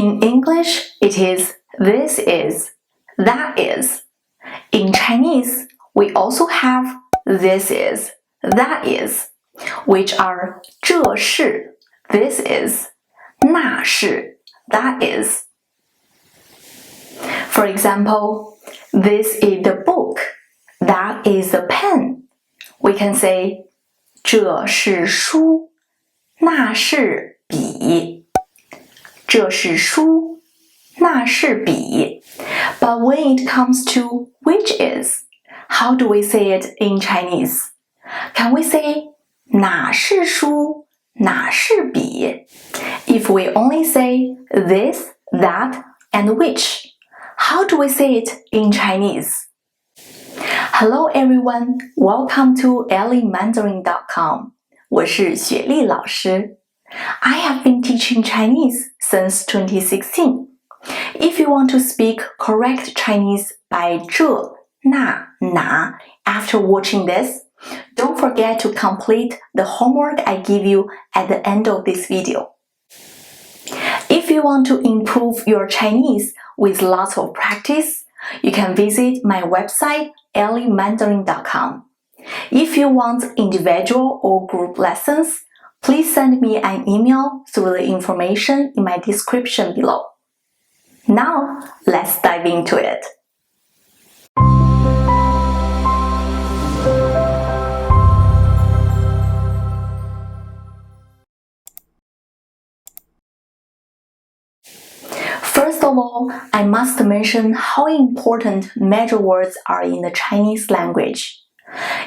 In English, it is this is, that is. In Chinese, we also have this is, that is, which are 这是 this is, 那是 that is. For example, this is the book, that is the pen. We can say 这是书，那是笔。这是书，那是笔。But when it comes to which is, how do we say it in Chinese? Can we say 哪是书，哪是笔？ If we only say this, that, and which, how do we say it in Chinese? Hello everyone, welcome to elliemandarin.com. 我是雪莉老师。I have been teaching Chinese since 2016. If you want to speak correct Chinese by 这、那、哪 after watching this, don't forget to complete the homework I give you at the end of this video. If you want to improve your Chinese with lots of practice, you can visit my website elliemandarin.com. If you want individual or group lessons, please send me an email through the information in my description below. Now, let's dive into it. First of all, I must mention how important measure words are in the Chinese language.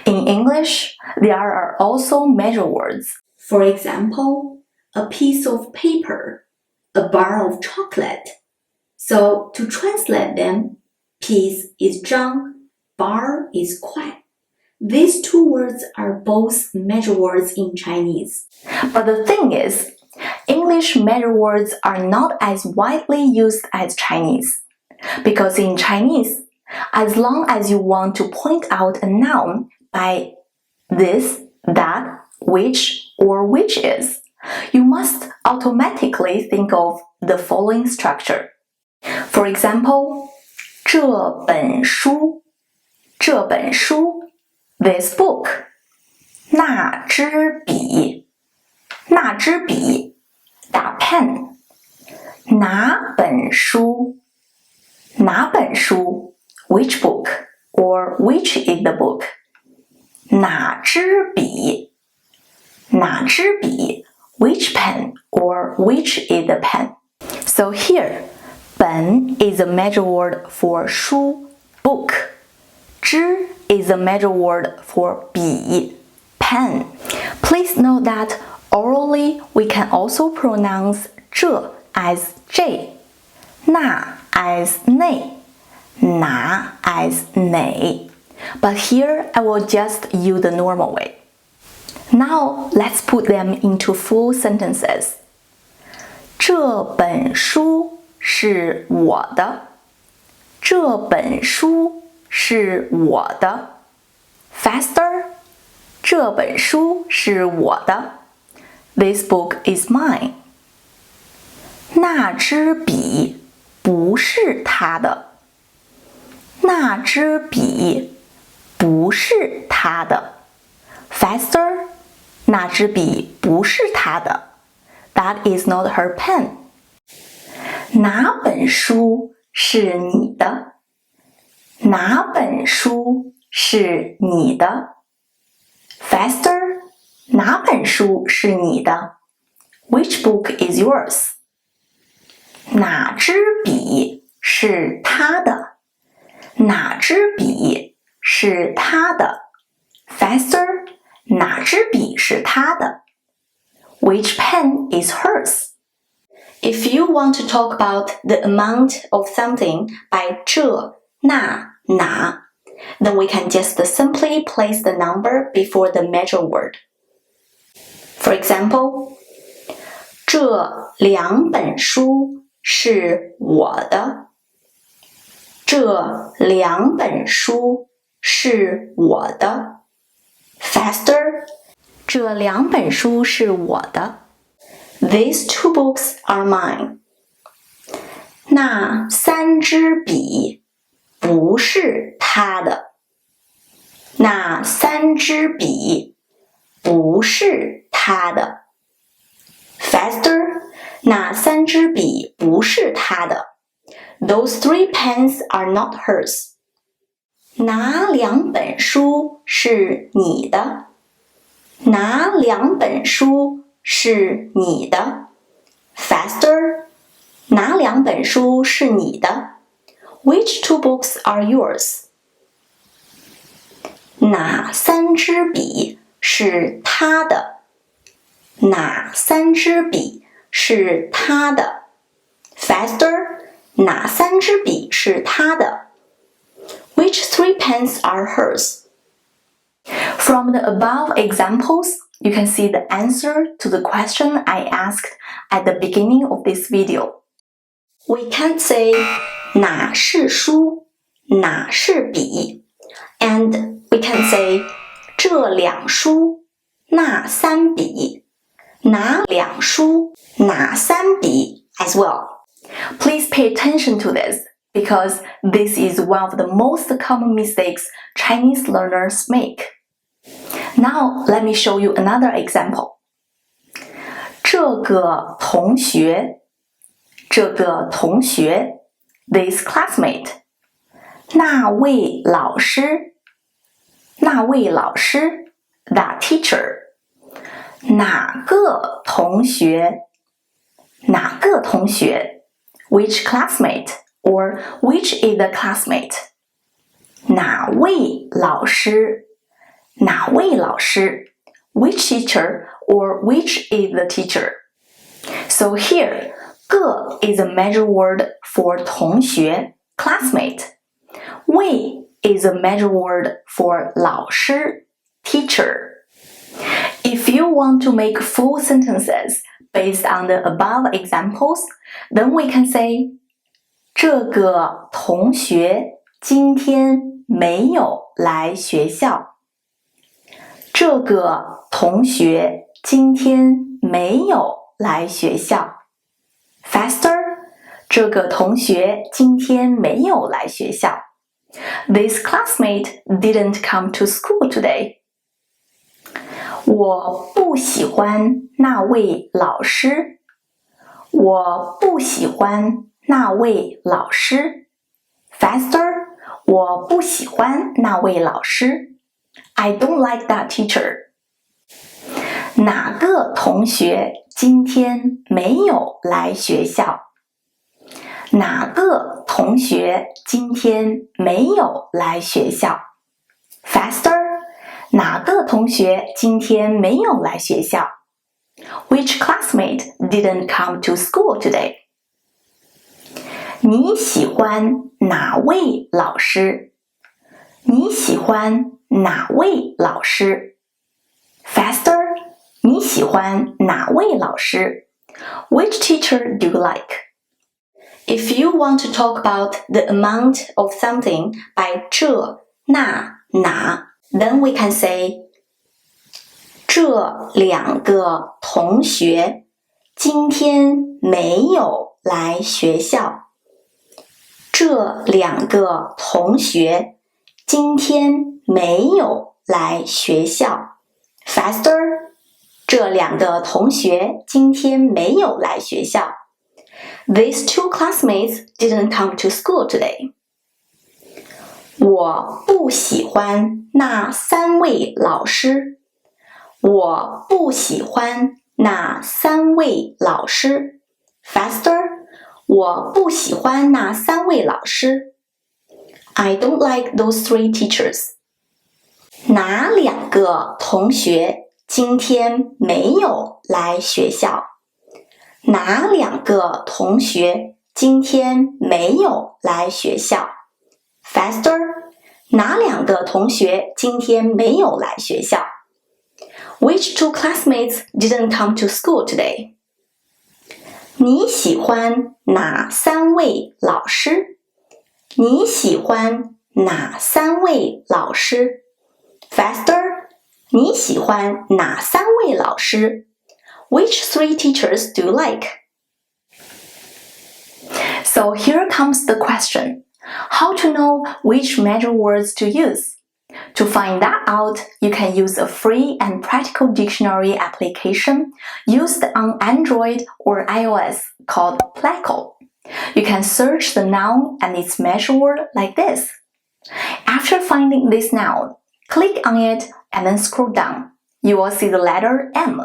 In English, there are also measure words. For example, a piece of paper, a bar of chocolate. So to translate them, piece is 张, bar is 块. These two words are both measure words in Chinese. But the thing is, English measure words are not as widely used as Chinese. Because in Chinese, as long as you want to point out a noun by this, that, which, or which is, you must automatically think of the following structure. For example, 这本书, 这本书, this book, 那支笔, 那支笔, that pen, 哪本书, 哪本书, which book, or which is the book, 哪支笔, 哪支笔, which pen, or which is the pen. So here, 本 is a measure word for 书, book. 支 is a measure word for 笔, pen. Please note that orally we can also pronounce 这 as j, 那 as 内, 哪 as 哪. But here I will just use the normal way. Now let's put them into full sentences. 这本书是我的。这本书是我的。Faster. 这本书是我的。This book is mine. 那支笔不是他的。那支笔不是他的。Faster. 那支笔不是他的。That is not her pen. 哪本书是你的？哪本书是你的？ Faster. 哪本书是你的？ Which book is yours? 哪支笔是他的？哪支笔是他的？ Faster. 哪支笔是他的？ Which pen is hers? If you want to talk about the amount of something by 这、那、哪, then we can just simply place the number before the measure word. For example, 这两本书是我的。这两本书是我的。Faster. 这两本书是我的。These two books are mine. 那3支笔不是他的。那3支笔不是他的。Faster， 那3支笔不是他的。Those 3 pens are not hers。哪2本书是你的？哪2本书是你的？ Faster， 哪2本书是你的？ Which 2 books are yours？ 哪3支笔是他的？哪3支笔是他的？ Faster， 哪3支笔是他的？ Which 3 pens are hers? From the above examples, you can see the answer to the question I asked at the beginning of this video. We can't say 哪是书，哪是笔 and we can say 这2书，那3笔，哪2书，哪3笔 as well. Please pay attention to this because this is one of the most common mistakes Chinese learners make. Now, let me show you another example. 这个同学 this classmate 那位老师 that teacher 哪个同学 which classmate or which is the classmate 哪位老师 which teacher or which is the teacher. So here, 个 is a measure word for 同学 classmate. 位 is a measure word for 老师 teacher. If you want to make full sentences based on the above examples, then we can say 这个同学今天没有来学校。这个同学今天没有来学校。Faster， 这个同学今天没有来学校。This classmate didn't come to school today. 我不喜欢那位老师。我不喜欢那位老师。Faster， 我不喜欢那位老师。I don't like that teacher. 哪个同学今天没有来学校？哪个同学今天没有来学校？ Faster， 哪个同学今天没有来学校？ Which classmate didn't come to school today? 你喜欢哪位老师？你喜欢哪位老师 ？Faster， 你喜欢哪位老师 ？Which teacher do you like? If you want to talk about the amount of something by 这、那、哪 then we can say 这2个同学今天没有来学校。这2个同学今天没有来学校。Faster， 这2个同学今天没有来学校。These 2 classmates didn't come to school today. 我不喜欢那3位老师。我不喜欢那3位老师。Faster， 我不喜欢那3位老师。I don't like those 3 teachers. 哪2个同学今天没有来学校？哪2个同学今天没有来学校？ Faster， 哪2个同学今天没有来学校？ Which 2 classmates didn't come to school today? 你喜欢哪3位老师？你喜欢哪3位老师 ？Faster， 你喜欢哪3位老师 ？Which 3 teachers do you like? So So here comes the question. How to know which measure words to use? To find that out, you can use a free and practical dictionary application used on Android or iOS called Pleco. You can search the noun and its measure word like this. After finding this noun, click on it and then scroll down. You will see the letter M.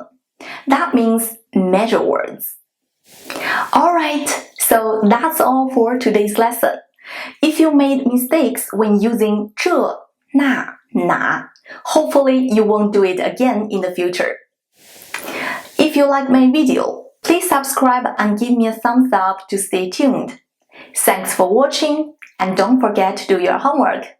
That means measure words. Alright, so that's all for today's lesson. If you made mistakes when using 这,那,哪, hopefully you won't do it again in the future. If you like my video, please subscribe and give me a thumbs up to stay tuned. Thanks for watching, and don't forget to do your homework.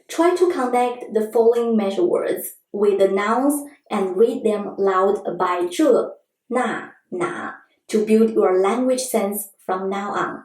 Try to connect the following measure words with the nouns and read them loud by 这,那,哪 to build your language sense from now on.